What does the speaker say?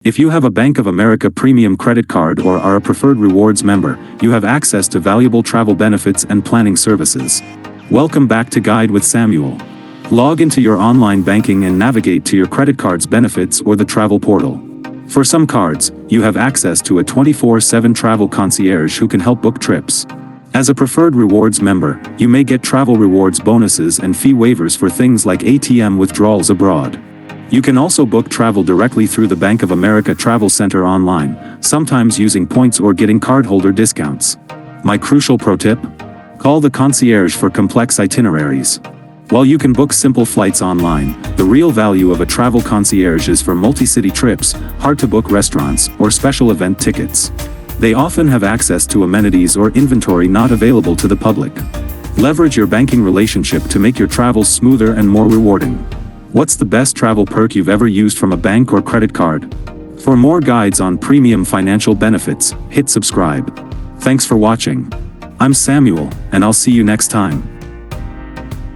If you have a Bank of America Premium Credit Card or are a Preferred Rewards member, you have access to valuable travel benefits and planning services. Welcome back to Guide with Samuel. Log into your online banking and navigate to your credit card's benefits or the travel portal. For some cards, you have access to a 24/7 travel concierge who can help book trips. As a Preferred Rewards member, you may get travel rewards bonuses and fee waivers for things like ATM withdrawals abroad. You can also book travel directly through the Bank of America Travel Center online, sometimes using points or getting cardholder discounts. My crucial pro tip? Call the concierge for complex itineraries. While you can book simple flights online, the real value of a travel concierge is for multi-city trips, hard-to-book restaurants, or special event tickets. They often have access to amenities or inventory not available to the public. Leverage your banking relationship to make your travels smoother and more rewarding. What's the best travel perk you've ever used from a bank or credit card? For more guides on premium financial benefits, hit subscribe. Thanks for watching. I'm Samuel, and I'll see you next time.